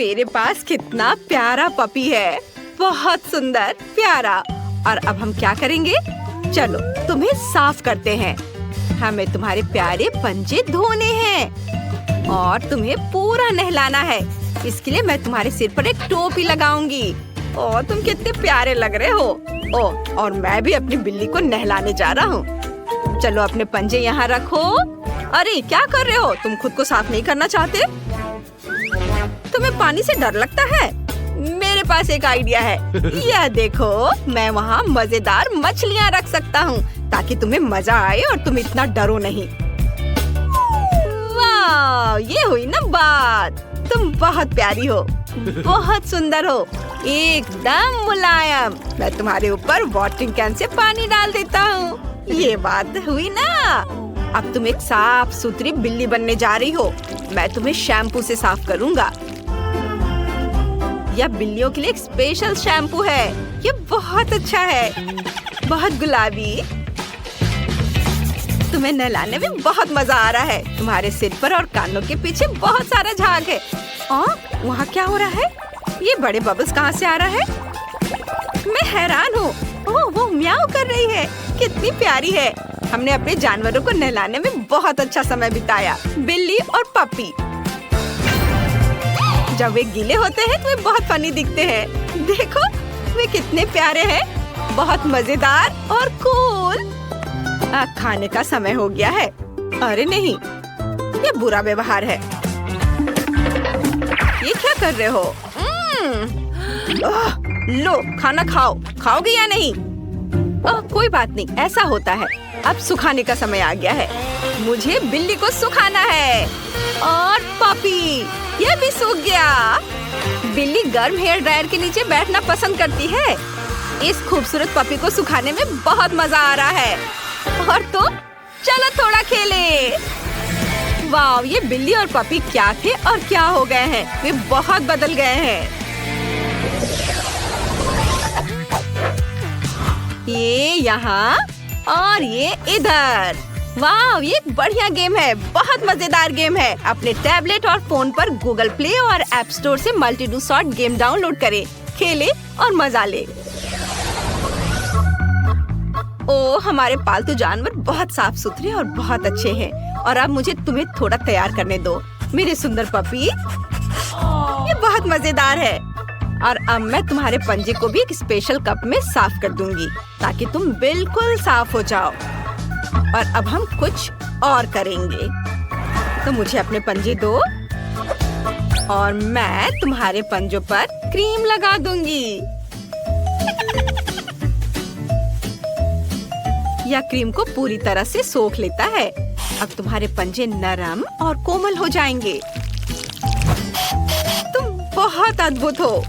मेरे पास कितना प्यारा पपी है, बहुत सुंदर प्यारा। और अब हम क्या करेंगे? चलो तुम्हें साफ करते हैं। हमें तुम्हारे प्यारे पंजे धोने हैं और तुम्हें पूरा नहलाना है। इसके लिए मैं तुम्हारे सिर पर एक टोपी लगाऊंगी। ओह, तुम कितने प्यारे लग रहे हो। ओह, और मैं भी अपनी बिल्ली को नहलाने जा रहा हूँ। चलो अपने पंजे यहाँ रखो। अरे क्या कर रहे हो? तुम खुद को साफ नहीं करना चाहते? तुम्हें पानी से डर लगता है? मेरे पास एक आइडिया है। यह देखो, मैं वहाँ मजेदार मछलियाँ रख सकता हूँ ताकि तुम्हें मजा आए और तुम इतना डरो नहीं। वाह, ये हुई ना बात। तुम बहुत प्यारी हो, बहुत सुंदर हो, एकदम मुलायम। मैं तुम्हारे ऊपर वाटरिंग कैन से पानी डाल देता हूँ। ये बात हुई ना। अब तुम एक साफ सुथरी बिल्ली बनने जा रही हो। मैं तुम्हें शैम्पू से साफ करूँगा। यह बिल्लियों के लिए एक स्पेशल शैम्पू है। ये बहुत अच्छा है, बहुत गुलाबी। तुम्हें नहलाने में बहुत मजा आ रहा है। तुम्हारे सिर पर और कानों के पीछे बहुत सारा झाग है। वहाँ क्या हो रहा है? ये बड़े बबल्स कहाँ से आ रहा है? मैं हैरान हूँ। ओह, वो म्याऊ कर रही है। कितनी प्यारी है। हमने अपने जानवरों को नहलाने में बहुत अच्छा समय बिताया, बिल्ली और पपी। जब वे गीले होते हैं तो वे बहुत फनी दिखते हैं। देखो, वे कितने प्यारे हैं, बहुत मजेदार और कूल। खाने का समय हो गया है। अरे नहीं, ये बुरा व्यवहार है। ये क्या कर रहे हो? लो, खाना खाओ। खाओगे या नहीं? कोई बात नहीं, ऐसा होता है। अब सुखाने का समय आ गया है। मुझे बिल्ली को सुखाना है। और पपी, ये भी सूख गया। बिल्ली गर्म हेयर ड्रायर के नीचे बैठना पसंद करती है। इस खूबसूरत पपी को सुखाने में बहुत मजा आ रहा है। और तो चलो थोड़ा खेले। वाह, ये बिल्ली और पपी क्या थे और क्या हो गए हैं। वे बहुत बदल गए हैं। ये यहाँ और ये इधर। वाह, ये एक बढ़िया गेम है, बहुत मजेदार गेम है। अपने टैबलेट और फोन पर गूगल प्ले और ऐप स्टोर से मल्टी-डू सॉर्ट गेम डाउनलोड करें, खेले और मजा ले। ओ, हमारे पालतू जानवर बहुत साफ सुथरे और बहुत अच्छे हैं। और अब मुझे तुम्हें थोड़ा तैयार करने दो, मेरे सुंदर पपी। ये बहुत मजेदार है। और अब मैं तुम्हारे पंजे को भी एक स्पेशल कप में साफ कर दूंगी ताकि तुम बिल्कुल साफ हो जाओ। और अब हम कुछ और करेंगे। तो मुझे अपने पंजे दो और मैं तुम्हारे पंजों पर क्रीम लगा दूंगी। यह क्रीम को पूरी तरह से सोख लेता है। अब तुम्हारे पंजे नरम और कोमल हो जाएंगे। तुम बहुत अद्भुत हो।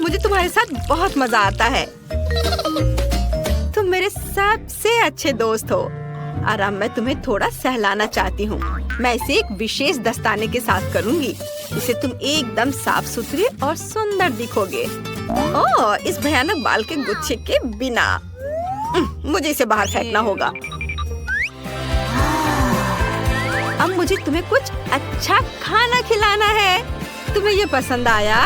मुझे तुम्हारे साथ बहुत मजा आता है। तुम मेरे सबसे अच्छे दोस्त हो। और अब मैं तुम्हें थोड़ा सहलाना चाहती हूँ। मैं इसे एक विशेष दस्ताने के साथ करूँगी। इसे तुम एकदम साफ सुथरे और सुंदर दिखोगे। ओह, इस भयानक बाल के गुच्छे के बिना मुझे इसे बाहर फेंकना होगा। अब मुझे तुम्हें कुछ अच्छा खाना खिलाना है। तुम्हें ये पसंद आया?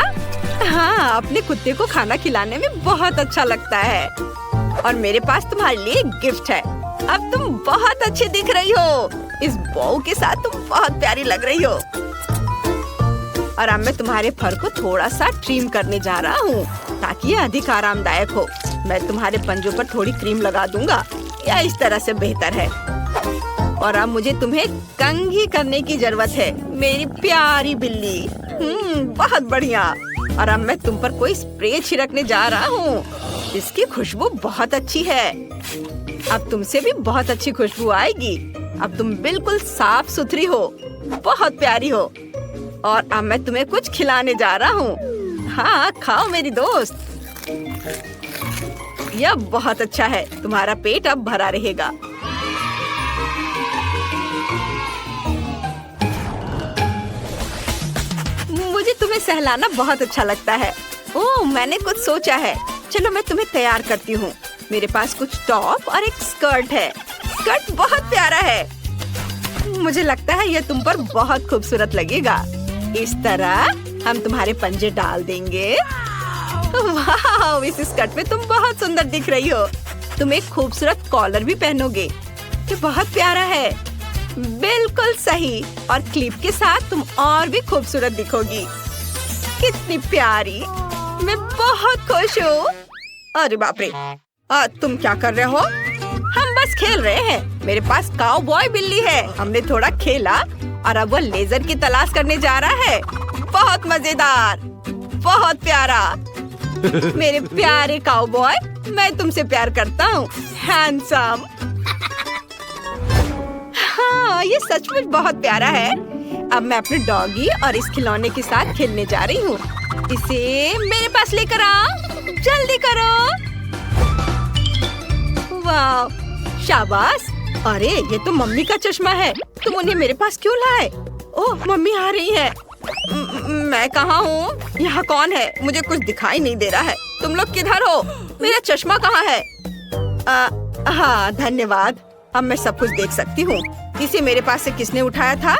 हाँ, अपने कुत्ते को खाना खिलाने में बहुत अच्छा लगता है। और मेरे पास तुम्हारे लिए एक गिफ्ट है। अब तुम बहुत अच्छी दिख रही हो। इस बॉउ के साथ तुम बहुत प्यारी लग रही हो। और अब मैं तुम्हारे फर को थोड़ा सा ट्रिम करने जा रहा हूँ ताकि ये अधिक आरामदायक हो। मैं तुम्हारे पंजों पर थोड़ी क्रीम लगा दूंगा, या इस तरह से बेहतर है। और अब मुझे तुम्हें कंघी करने की जरूरत है, मेरी प्यारी बिल्ली। बहुत बढ़िया। और अब मैं तुम पर कोई स्प्रे छिड़कने जा रहा हूँ। इसकी खुशबू बहुत अच्छी है। अब तुमसे भी बहुत अच्छी खुशबू आएगी। अब तुम बिल्कुल साफ सुथरी हो, बहुत प्यारी हो। और अब मैं तुम्हें कुछ खिलाने जा रहा हूँ। हाँ, खाओ मेरी दोस्त। यह बहुत अच्छा है। तुम्हारा पेट अब भरा रहेगा। मुझे तुम्हें सहलाना बहुत अच्छा लगता है। ओह, मैंने कुछ सोचा है। चलो मैं तुम्हें तैयार करती हूँ। मेरे पास कुछ टॉप और एक स्कर्ट है। स्कर्ट बहुत प्यारा है। मुझे लगता है यह तुम पर बहुत खूबसूरत लगेगा। इस तरह हम तुम्हारे पंजे डाल देंगे। वाह, इस स्कर्ट में तुम बहुत सुंदर दिख रही हो। तुम एक खूबसूरत कॉलर भी पहनोगे, ये बहुत प्यारा है। बिल्कुल सही, और क्लिप के साथ तुम और भी खूबसूरत दिखोगी। कितनी प्यारी, मैं बहुत खुश हूँ। अरे बाप रे, तुम क्या कर रहे हो? हम बस खेल रहे हैं। मेरे पास काउबॉय बिल्ली है। हमने थोड़ा खेला और अब वो लेजर की तलाश करने जा रहा है। बहुत मजेदार, बहुत प्यारा। मेरे प्यारे काउबॉय, मैं तुमसे प्यार करता हूँ, हैंडसम। हाँ, ये सचमुच बहुत प्यारा है। अब मैं अपने डॉगी और इस खिलौने के साथ खेलने जा रही हूँ। इसे मेरे पास लेकर आओ, जल्दी करो। वाह, शाबाश। अरे ये तो मम्मी का चश्मा है। तुम उन्हें मेरे पास क्यों लाए? ओह, मम्मी आ रही है। मैं कहाँ हूँ? यहाँ कौन है? मुझे कुछ दिखाई नहीं दे रहा है। तुम लोग किधर हो? मेरा चश्मा कहाँ है? हाँ, धन्यवाद। अब मैं सब कुछ देख सकती हूँ। इसे मेरे पास से किसने उठाया था?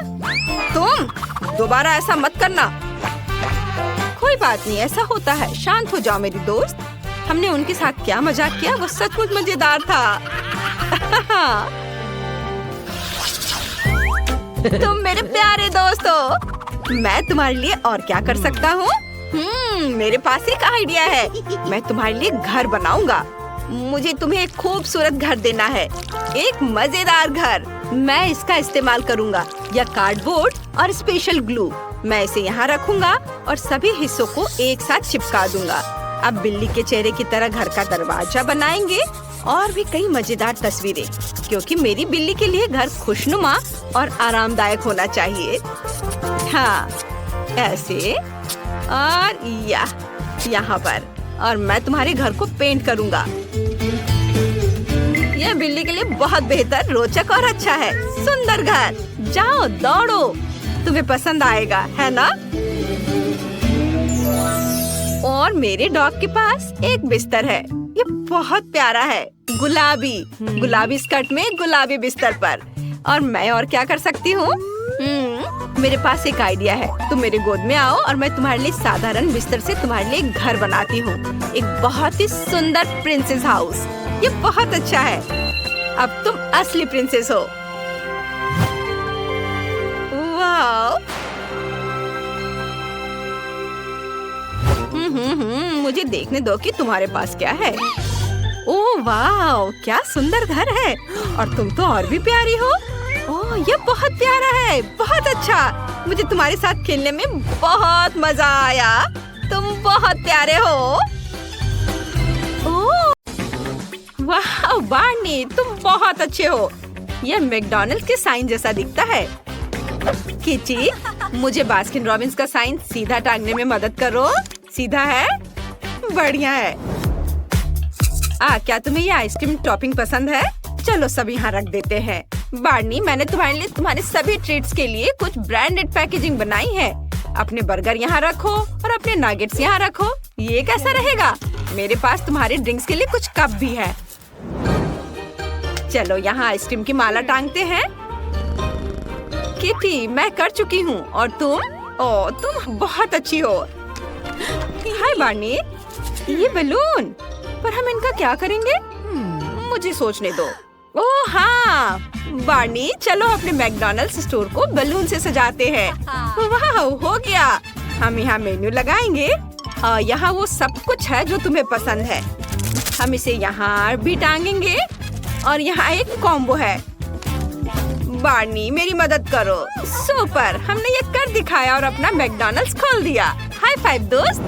तुम दोबारा ऐसा मत करना। कोई बात नहीं, ऐसा होता है। शांत हो जाओ मेरी दोस्त। हमने उनके साथ क्या मजाक किया, वो सचमुच मजेदार था। तुम मेरे प्यारे दोस्त हो। मैं तुम्हारे लिए और क्या कर सकता हूँ? मेरे पास एक आइडिया है। मैं तुम्हारे लिए घर बनाऊंगा। मुझे तुम्हें एक खूबसूरत घर देना है, एक मजेदार घर। मैं इसका इस्तेमाल करूंगा, या कार्डबोर्ड और स्पेशल ग्लू। मैं इसे यहाँ रखूंगा और सभी हिस्सों को एक साथ चिपका दूंगा। अब बिल्ली के चेहरे की तरह घर का दरवाजा बनाएंगे और भी कई मजेदार तस्वीरें, क्योंकि मेरी बिल्ली के लिए घर खुशनुमा और आरामदायक होना चाहिए। हाँ, ऐसे और यहाँ पर। और मैं तुम्हारे घर को पेंट करूंगा। यह बिल्ली के लिए बहुत बेहतर, रोचक और अच्छा है। सुंदर घर। जाओ, दौड़ो, तुम्हें पसंद आएगा, है ना? और मेरे डॉग के पास एक बिस्तर है। ये बहुत प्यारा है, गुलाबी स्कर्ट में गुलाबी बिस्तर पर। और मैं और क्या कर सकती हूँ? मेरे पास एक आइडिया है। तुम मेरे गोद में आओ और मैं तुम्हारे लिए साधारण बिस्तर से तुम्हारे लिए एक घर बनाती हूँ। एक बहुत ही सुंदर प्रिंसेस हाउस। ये बहुत अच्छा है। अब तुम असली प्रिंसेस हो। वाह। मुझे देखने दो कि तुम्हारे पास क्या है। ओह वाह, क्या सुंदर घर है। और तुम तो और भी प्यारी हो। ओह, ये बहुत प्यारा है, बहुत अच्छा। मुझे तुम्हारे साथ खेलने में बहुत मजा आया। तुम बहुत प्यारे हो। ओह वाह बार्नी, तुम बहुत अच्छे हो। यह मैकडॉनल्ड्स के साइन जैसा दिखता है। किची, मुझे बास्किन रॉबिन्स का साइन सीधा टांगने में मदद करो। सीधा है? बढ़िया है। क्या तुम्हें ये आइसक्रीम टॉपिंग पसंद है? चलो सब यहाँ रख देते हैं। बार्नी, मैंने तुम्हारे लिए तुम्हारे सभी ट्रीट्स के लिए कुछ ब्रांडेड पैकेजिंग बनाई है। अपने बर्गर यहाँ रखो और अपने नगेट्स यहाँ रखो। ये कैसा रहेगा? मेरे पास तुम्हारे ड्रिंक्स के लिए कुछ कप भी है। चलो यहाँ आइसक्रीम की माला टांगते हैं। किटी, मैं कर चुकी हूँ। और तुम? ओह, तुम बहुत अच्छी हो। हाय बार्नी, ये बलून, पर हम इनका क्या करेंगे? मुझे सोचने दो। ओह हाँ बार्नी, चलो अपने मैकडॉनल्ड्स स्टोर को बलून से सजाते हैं। वाह, हो गया। हम यहाँ मेन्यू लगाएंगे। यहाँ वो सब कुछ है जो तुम्हें पसंद है। हम इसे यहाँ भी टांगेंगे। और यहाँ एक कॉम्बो है। बार्नी, मेरी मदद करो। सुपर, हमने ये कर दिखाया और अपना मैकडॉनल्ड्स खोल दिया। हाई फाइव दोस्त।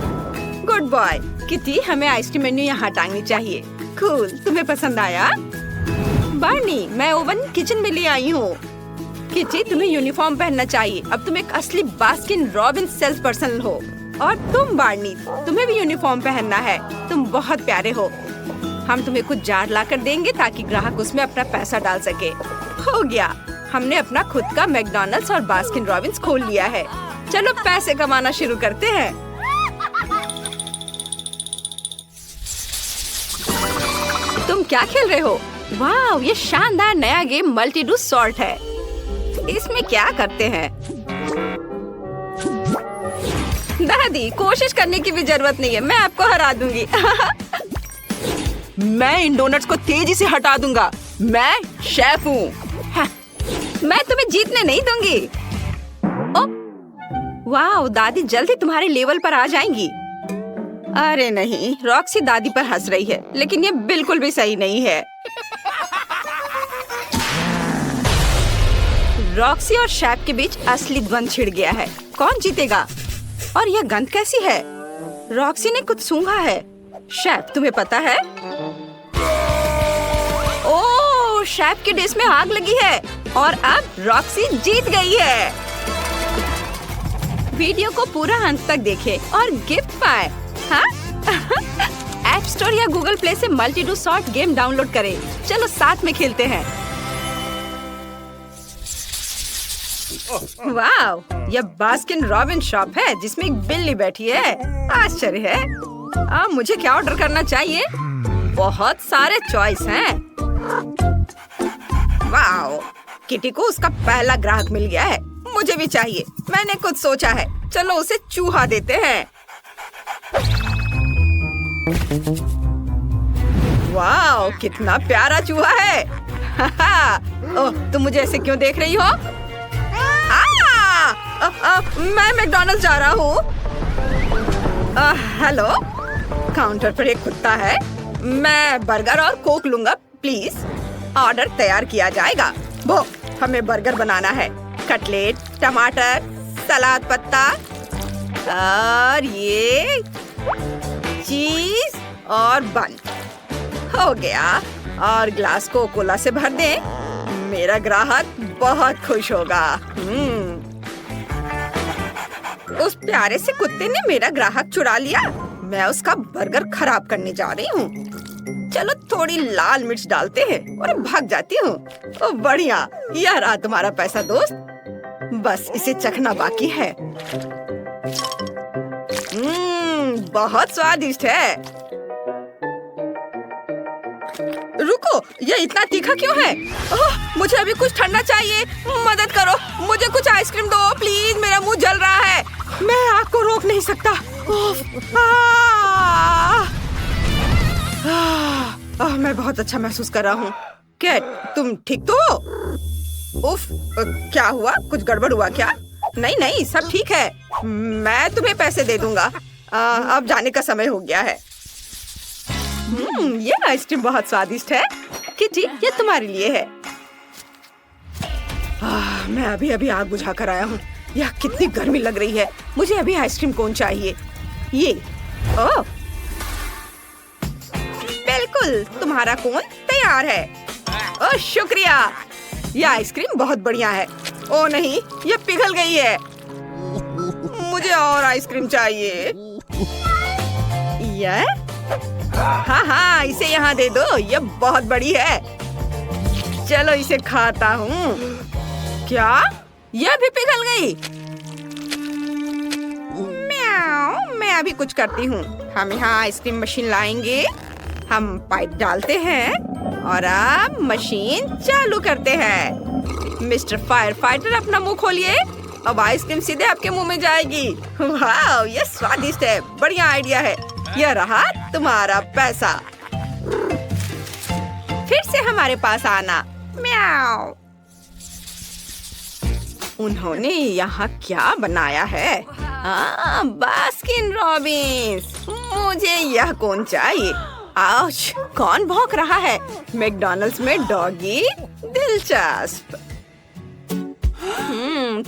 Good boy. किटी, हमें आइसक्रीम मेन्यू यहाँ टांगनी चाहिए। कूल, तुम्हें पसंद आया? बार्नी, मैं ओवन किचन में ले आई हूँ। किटी, तुम्हें यूनिफॉर्म पहनना चाहिए। अब तुम एक असली बास्किन रॉबिन्स सेल्स पर्सन हो। और तुम बार्नी, तुम्हें भी यूनिफॉर्म पहनना है। तुम बहुत प्यारे हो। हम तुम्हें कुछ जार ला कर देंगे ताकि ग्राहक उसमें अपना पैसा डाल सके। हो गया, हमने अपना खुद का मैकडॉनल्ड्स और बास्किन रॉबिन्स खोल लिया है। चलो पैसे कमाना शुरू करते हैं। तुम क्या खेल रहे हो? वाह, ये शानदार नया गेम मल्टी डू सॉर्ट है। इसमें क्या करते हैं? दादी, कोशिश करने की भी जरूरत नहीं है, मैं आपको हरा दूंगी। मैं इन डोनट्स को तेजी से हटा दूंगा। मैं शेफ हूँ। मैं तुम्हें जीतने नहीं दूंगी। ओ, वाह, दादी जल्दी तुम्हारे लेवल पर आ जाएंगी। अरे नहीं, रॉक्सी दादी पर हंस रही है, लेकिन ये बिल्कुल भी सही नहीं है। रॉक्सी और शेफ के बीच असली द्वंद छिड़ गया है। कौन जीतेगा? और यह गंध कैसी है? रॉक्सी ने कुछ सूंघा है। शेफ, तुम्हें पता है? ओह, शेफ की डिश में आग लगी है और अब रॉक्सी जीत गई है। वीडियो को पूरा अंत तक देखें और गिफ्ट पाए। हाँ? ऐप स्टोर या गूगल प्ले से multi do short game download करें। चलो साथ में खेलते हैं। वाह, यह बास्किन रॉबिन्स शॉप है जिसमें एक बिल्ली बैठी है। आश्चर्य है। अब मुझे क्या ऑर्डर करना चाहिए? बहुत सारे चॉइस हैं। वाह, किटी को उसका पहला ग्राहक मिल गया है। मुझे भी चाहिए। मैंने कुछ सोचा है। चलो उसे चूहा देते हैं। वाह, कितना प्यारा चूहा है। ओह, तुम मुझे ऐसे क्यों देख रही हो? मैं मैकडॉनल्ड्स जा रहा हूँ। हेलो, काउंटर पर एक कुत्ता है। मैं बर्गर और कोक लूंगा प्लीज। ऑर्डर तैयार किया जाएगा। वो, हमें बर्गर बनाना है। कटलेट, टमाटर, सलाद पत्ता और ये चीज और बन। हो गया। और ग्लास को कोला से भर दे। मेरा ग्राहक बहुत खुश होगा। उस प्यारे से कुत्ते ने मेरा ग्राहक चुरा लिया। मैं उसका बर्गर खराब करने जा रही हूँ। चलो थोड़ी लाल मिर्च डालते हैं और भाग जाती हूँ। ओ बढ़िया, यह रहा तुम्हारा पैसा दोस्त। बस इसे चखना बाकी है। बहुत स्वादिष्ट है। रुको, यह इतना तीखा क्यों है? ओह, मुझे अभी कुछ ठंडा चाहिए। मदद करो, मुझे कुछ आइसक्रीम दो प्लीज। मेरा मुंह जल रहा है। मैं आग को रोक नहीं सकता। मैं बहुत अच्छा महसूस कर रहा हूँ। कैट, तुम ठीक तो हो? उफ, क्या हुआ? कुछ गड़बड़ हुआ क्या? नहीं नहीं, सब ठीक है। मैं तुम्हें पैसे दे दूंगा। अब जाने का समय हो गया है। ये आइसक्रीम बहुत स्वादिष्ट है। किटी, ये तुम्हारे लिए है। मैं अभी अभी आग बुझा कर आया हूँ। यह कितनी गर्मी लग रही है। मुझे अभी आइसक्रीम कोन चाहिए। ये, ओह, बिल्कुल, तुम्हारा कोन तैयार है। ओह शुक्रिया। यह आइसक्रीम बहुत बढ़िया है। ओह नहीं, यह पिघल गई है। मुझे और आइसक्रीम चाहिए। यह? हाँ, इसे यहाँ दे दो। यह बहुत बड़ी है। चलो इसे खाता हूँ। क्या? यह भी पिघल गई? म्याऊ, मैं अभी कुछ करती हूँ। हम यहाँ आइसक्रीम मशीन लाएंगे। हम पाइप डालते हैं और अब मशीन चालू करते हैं। मिस्टर फायर फाइटर, अपना मुंह खोलिए। अब आइसक्रीम सीधे आपके मुंह में जाएगी। वाह, यह स्वादिष्ट है। बढ़िया आइडिया है। यह रहा तुम्हारा पैसा। फिर से हमारे पास आना। म्याऊ। उन्होंने यहाँ क्या बनाया है? Baskin Robbins. मुझे यह कौन चाहिए? आउच, कौन भौंक रहा है? मैकडॉनल्ड्स में डॉगी? दिलचस्प।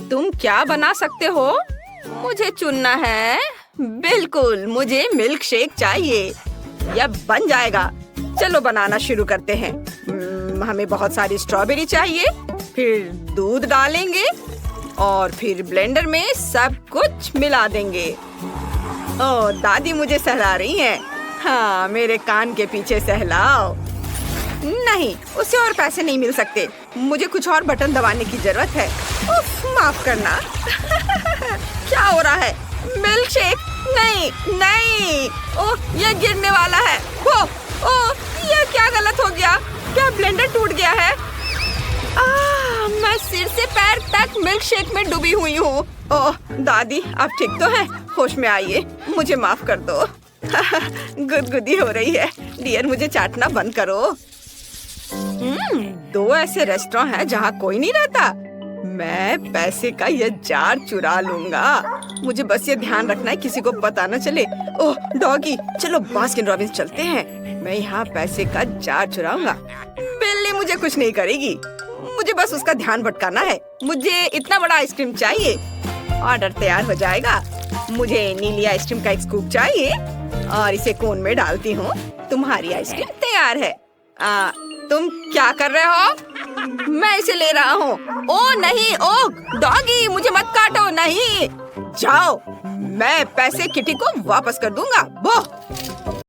तुम क्या बना सकते हो? मुझे चुनना है। बिल्कुल, मुझे मिल्क शेक चाहिए। यह बन जाएगा। चलो बनाना शुरू करते हैं। हमें बहुत सारी स्ट्रॉबेरी चाहिए। फिर दूध डालेंगे और फिर ब्लेंडर में सब कुछ मिला देंगे। ओह, दादी मुझे सहला रही हैं। हाँ, मेरे कान के पीछे सहलाओ। नहीं, उसे और पैसे नहीं मिल सकते। मुझे कुछ और बटन दबाने की जरूरत है। उफ, माफ करना। क्या हो रहा है? Milk shake? नहीं नहीं। ओह, यह गिरने वाला है। ओह, यह क्या गलत हो गया? क्या ब्लेंडर टूट गया है? मैं सिर से पैर तक मिल्क शेक में डूबी हुई हूँ। ओह दादी, आप ठीक तो हैं? होश में आइए, मुझे माफ कर दो। गुदगुदी हो रही है। डियर, मुझे चाटना बंद करो। 2 ऐसे रेस्टोरेंट हैं जहाँ कोई नहीं रहता। मैं पैसे का ये जार चुरा लूंगा। मुझे बस ये ध्यान रखना है किसी को पता न चले। ओह डॉगी, चलो बास्किन रॉबिन्स चलते हैं। मैं यहाँ पैसे का जार चुराऊंगा। बिल्ली मुझे कुछ नहीं करेगी। मुझे बस उसका ध्यान भटकाना है। मुझे इतना बड़ा आइसक्रीम चाहिए। ऑर्डर तैयार हो जाएगा। मुझे नीली आइसक्रीम का एक स्कूप चाहिए और इसे कोन में डालती हूँ। तुम्हारी आइसक्रीम तैयार है। तुम क्या कर रहे हो? मैं इसे ले रहा हूँ। ओ नहीं, ओ डॉगी, मुझे मत काटो। नहीं, जाओ, मैं पैसे किटी को वापस कर दूंगा। वो